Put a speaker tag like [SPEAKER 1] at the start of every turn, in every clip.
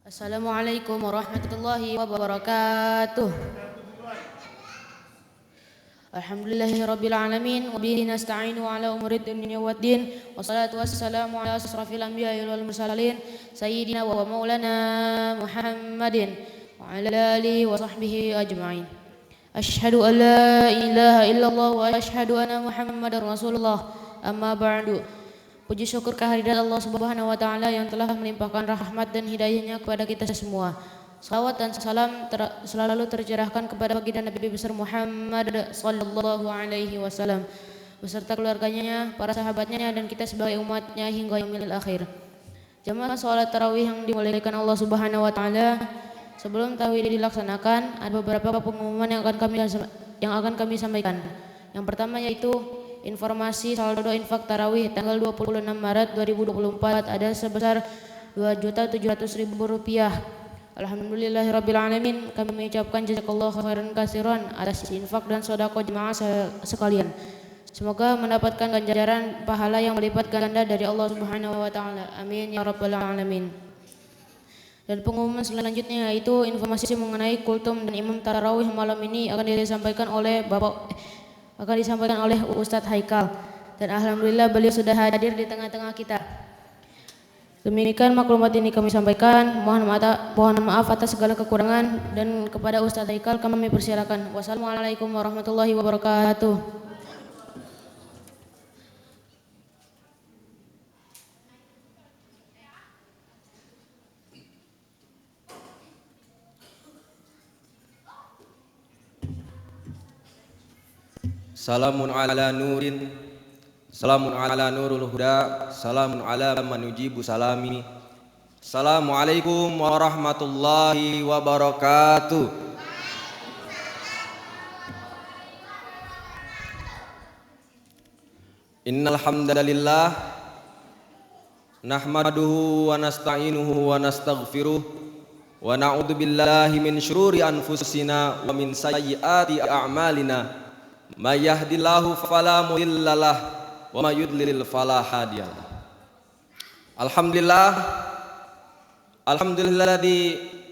[SPEAKER 1] Assalamualaikum warahmatullahi wabarakatuh. Alhamdulillahirabbil alamin wa bihi nasta'inu ala umurid dunya waddin wassalatu wassalamu ala asrafil anbiya'i wal mursalin sayyidina wa maulana Muhammadin wa ala alihi wa sahbihi ajma'in. Asyhadu an la ilaha illallah wa asyhadu anna Muhammadar Rasulullah. Amma ba'du. Puji syukur kehadirat Allah Subhanahu wa taala yang telah melimpahkan rahmat dan hidayahnya kepada kita semua. Salawat dan salam selalu tercurahkan kepada baginda Nabi besar Muhammad sallallahu alaihi wasallam beserta keluarganya, para sahabatnya dan kita sebagai umatnya hingga yaumil akhir. Jamaah salat tarawih yang dimuliakan Allah Subhanahu wa taala, sebelum tarawih dilaksanakan ada beberapa pengumuman yang akan kami sampaikan. Yang pertama yaitu informasi saldo infak tarawih tanggal 26 Maret 2024 ada sebesar Rp2.700.000. Alhamdulillahirabbil alamin, kami mengucapkan jazakallahu khairan katsiran atas infak dan sedekah jemaah sekalian. Semoga mendapatkan ganjaran pahala yang berlipat ganda dari Allah Subhanahu wa taala. Amin ya rabbal alamin. Dan pengumuman selanjutnya yaitu informasi mengenai kultum dan imam tarawih malam ini akan disampaikan oleh Ustadz Haikal, dan alhamdulillah beliau sudah hadir di tengah-tengah kita. Demikian maklumat ini kami sampaikan. Mohon maaf atas segala kekurangan, dan kepada Ustadz Haikal kami persilakan. Wassalamualaikum warahmatullahi wabarakatuh.
[SPEAKER 2] Salamun ala nurin, salamun ala nurul huda, salamun ala man yujibu salami. Assalamualaikum warahmatullahi wabarakatuh. Innal hamdalillah nahmaduhu wa nasta'inuhu wa nastaghfiruh wa na'udzu billahi min syururi anfusina wa min sayyiati a'malina. May yahdihillahu fala mudhillalah wa may yudlil fala hadiyalah. Alhamdulilladzi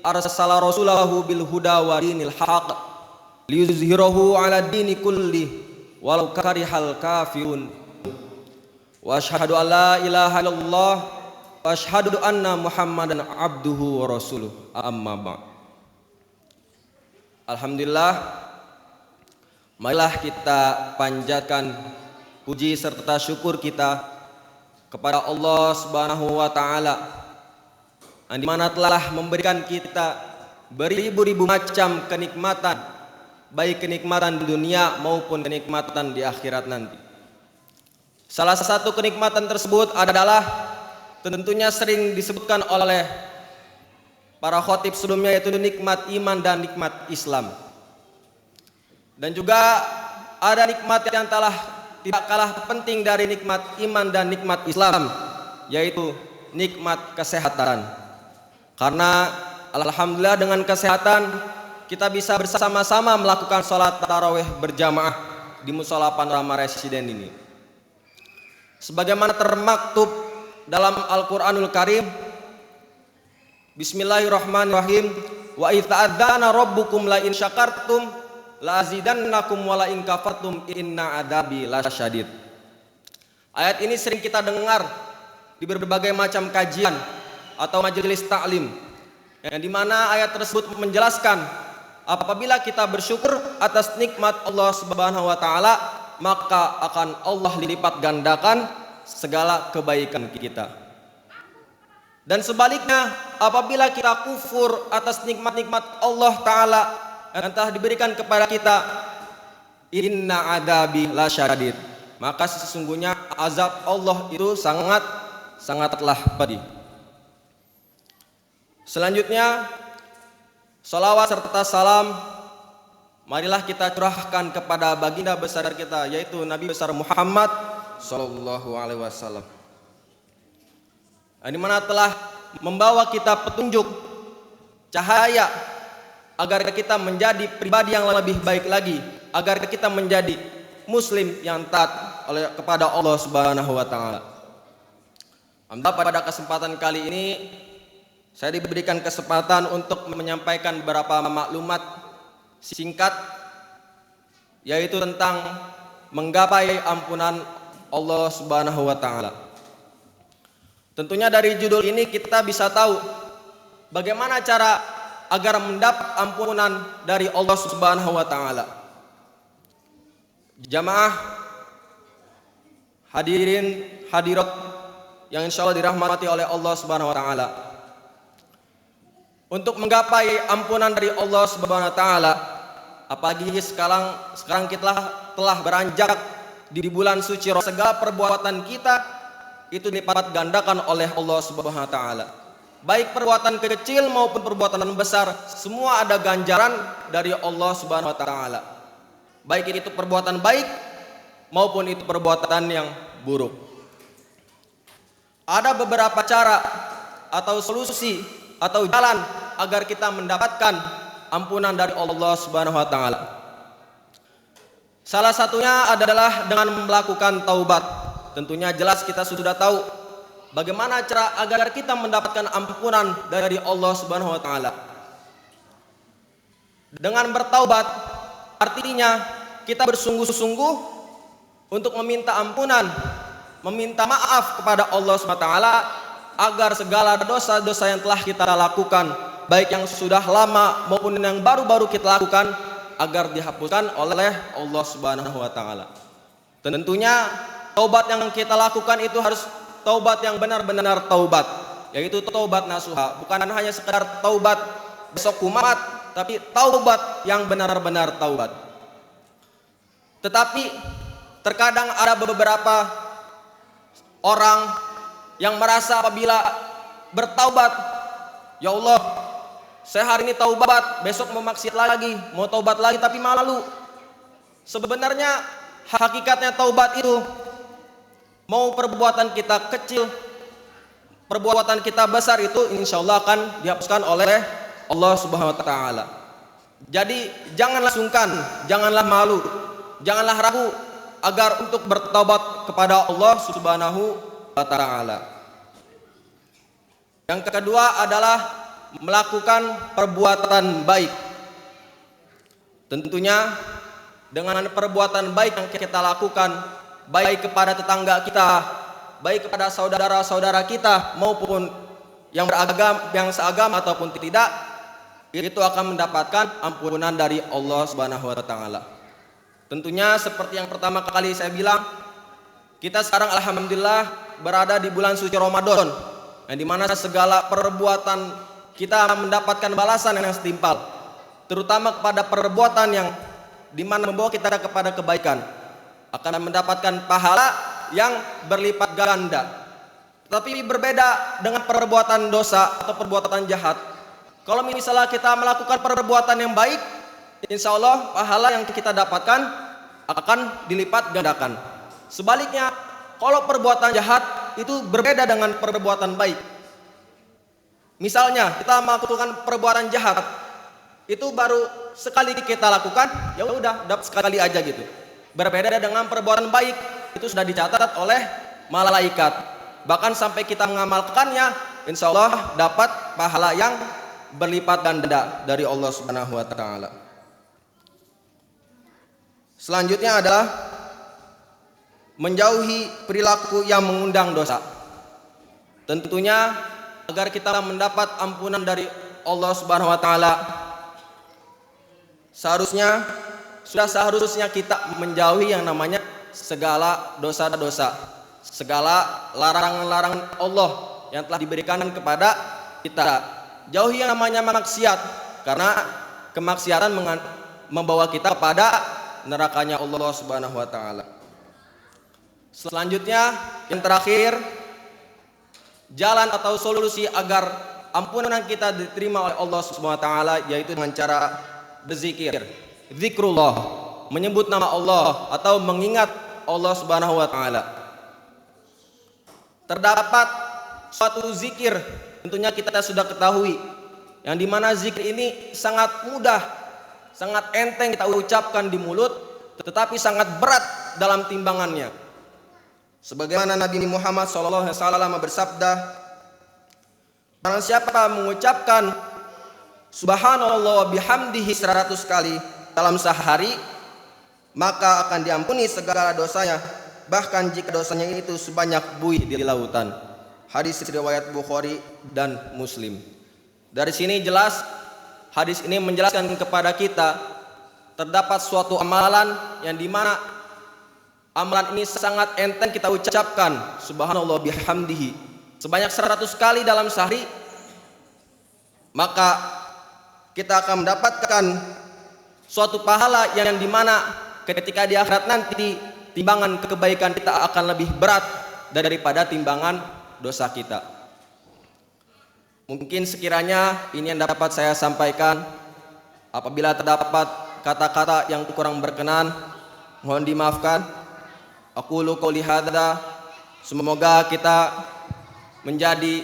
[SPEAKER 2] arsala rasulahu bil huda wa dinil haqq liyuzhirahu 'ala dini kulli walau karihal kafirun. Wa asyhadu an la ilaha illallah wa asyhadu anna Muhammadan abduhu wa rasuluh. Amma ba'd. Alhamdulillah, marilah kita panjatkan puji serta syukur kita kepada Allah Subhanahu wa taala yang dimana telah memberikan kita beribu-ribu macam kenikmatan, baik kenikmatan di dunia maupun kenikmatan di akhirat nanti. Salah satu kenikmatan tersebut adalah tentunya sering disebutkan oleh para khotib sebelumnya, yaitu nikmat iman dan nikmat Islam. Dan juga ada nikmat yang tidak kalah penting dari nikmat iman dan nikmat Islam, yaitu nikmat kesehatan. Karena alhamdulillah dengan kesehatan kita bisa bersama-sama melakukan sholat tarawih berjamaah di mushola Panorama Residen ini. Sebagaimana termaktub dalam Al-Quranul Karim, Bismillahirrahmanirrahim, wa idz ta'adzana rabbukum la in syakartum la azidannakum wa la in kafartum inna adabi lasyadid. Ayat ini sering kita dengar di berbagai macam kajian atau majelis taklim, yang dimana ayat tersebut menjelaskan apabila kita bersyukur atas nikmat Allah Subhanahu wa taala, maka akan Allah lipat gandakan segala kebaikan kita. Dan sebaliknya, apabila kita kufur atas nikmat-nikmat Allah taala yang telah diberikan kepada kita, inna adabi lasyadid, maka sesungguhnya azab Allah itu sangatlah pedih. Selanjutnya, salawat serta salam marilah kita curahkan kepada baginda besar kita, yaitu Nabi besar Muhammad sallallahu alaihi wasallam, yang dimana telah membawa kita petunjuk, cahaya, agar kita menjadi pribadi yang lebih baik lagi, agar kita menjadi muslim yang taat kepada Allah Subhanahu wa taala. Alhamdulillah, pada kesempatan kali ini saya diberikan kesempatan untuk menyampaikan beberapa maklumat singkat, yaitu tentang menggapai ampunan Allah Subhanahu wa taala. Tentunya dari judul ini kita bisa tahu bagaimana cara agar mendapat ampunan dari Allah Subhanahu wa taala. Jamaah hadirin hadirat yang insyaallah dirahmati oleh Allah Subhanahu wa taala. Untuk menggapai ampunan dari Allah Subhanahu wa taala, apalagi sekarang kita telah beranjak di bulan suci Ramadan, segala perbuatan kita itu dilipat gandakan oleh Allah Subhanahu wa taala. Baik perbuatan kecil maupun perbuatan besar, semua ada ganjaran dari Allah Subhanahu wa taala. Baik itu perbuatan baik maupun itu perbuatan yang buruk. Ada beberapa cara atau solusi atau jalan agar kita mendapatkan ampunan dari Allah Subhanahu wa taala. Salah satunya adalah dengan melakukan taubat. Tentunya jelas kita sudah tahu bagaimana cara agar kita mendapatkan ampunan dari Allah Subhanahu wa taala. Dengan bertaubat artinya kita bersungguh-sungguh untuk meminta ampunan, meminta maaf kepada Allah Subhanahu wa taala agar segala dosa-dosa yang telah kita lakukan, baik yang sudah lama maupun yang baru-baru kita lakukan, agar dihapuskan oleh Allah Subhanahu wa taala. Tentunya taubat yang kita lakukan itu harus taubat yang benar-benar taubat, yaitu taubat nasuha, bukan hanya sekedar taubat besok kumat, tapi taubat yang benar-benar taubat. Tetapi terkadang ada beberapa orang yang merasa apabila bertaubat, ya Allah, saya hari ini taubat, besok mau maksiat lagi, mau taubat lagi tapi malu. Sebenarnya hakikatnya taubat itu, mau perbuatan kita kecil, perbuatan kita besar, itu insya Allah akan dihapuskan oleh Allah Subhanahu wa taala. Jadi janganlah sungkan, janganlah malu, janganlah ragu agar untuk bertaubat kepada Allah Subhanahu wa taala. Yang kedua adalah melakukan perbuatan baik. Tentunya dengan perbuatan baik yang kita lakukan, baik kepada tetangga kita, baik kepada saudara-saudara kita maupun yang beragama, yang seagama ataupun tidak, itu akan mendapatkan ampunan dari Allah Subhanahu wa taala. Tentunya seperti yang pertama kali saya bilang, kita sekarang alhamdulillah berada di bulan suci Ramadan, yang dimana segala perbuatan kita mendapatkan balasan yang setimpal, terutama kepada perbuatan yang dimana membawa kita kepada kebaikan, akan mendapatkan pahala yang berlipat ganda. Tapi berbeda dengan perbuatan dosa atau perbuatan jahat. Kalau misalnya kita melakukan perbuatan yang baik, insya Allah pahala yang kita dapatkan akan dilipat gandakan. Sebaliknya, kalau perbuatan jahat itu berbeda dengan perbuatan baik. Misalnya kita melakukan perbuatan jahat, itu baru sekali kita lakukan, ya udah dapat sekali aja gitu. Berbeda dengan perbuatan baik, itu sudah dicatat oleh malaikat. Bahkan sampai kita mengamalkannya, insya Allah dapat pahala yang berlipat ganda dari Allah Subhanahu wa taala. Selanjutnya adalah menjauhi perilaku yang mengundang dosa. Tentunya agar kita mendapat ampunan dari Allah Subhanahu wa taala, seharusnya kita menjauhi yang namanya segala dosa-dosa, segala larangan-larangan Allah yang telah diberikan kepada kita. Jauhi yang namanya maksiat, karena kemaksiatan membawa kita pada nerakanya Allah Subhanahu wa taala. Selanjutnya, yang terakhir, jalan atau solusi agar ampunan kita diterima oleh Allah Subhanahu wa taala, yaitu dengan cara berzikir, zikrullah, menyebut nama Allah atau mengingat Allah Subhanahu wa taala. Terdapat suatu zikir, tentunya kita sudah ketahui, yang dimana zikir ini sangat mudah, sangat enteng kita ucapkan di mulut, tetapi sangat berat dalam timbangannya. Sebagaimana Nabi Muhammad SAW bersabda, Barang siapa mengucapkan subhanallah wa bihamdihi 100 kali dalam sehari, maka akan diampuni segala dosanya, bahkan jika dosanya itu sebanyak buih di lautan. Hadis riwayat Bukhari dan Muslim. Dari sini jelas hadis ini menjelaskan kepada kita terdapat suatu amalan yang dimana amalan ini sangat enteng kita ucapkan subhanallah bihamdihi sebanyak 100 kali dalam sehari, maka kita akan mendapatkan suatu pahala yang dimana ketika di akhirat nanti timbangan kebaikan kita akan lebih berat daripada timbangan dosa kita. Mungkin sekiranya ini yang dapat saya sampaikan. Apabila terdapat kata-kata yang kurang berkenan, mohon dimaafkan. Aqulu qouli hadza, semoga kita menjadi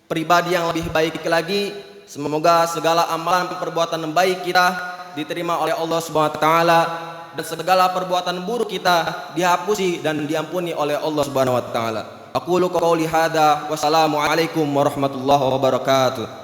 [SPEAKER 2] pribadi yang lebih baik lagi. Semoga segala amalan perbuatan baik kita diterima oleh Allah Subhanahu wa taala dan segala perbuatan buruk kita dihapusi dan diampuni oleh Allah Subhanahu wa taala. Aqulu qouli hadza, wassalamu alaikum warahmatullahi wabarakatuh.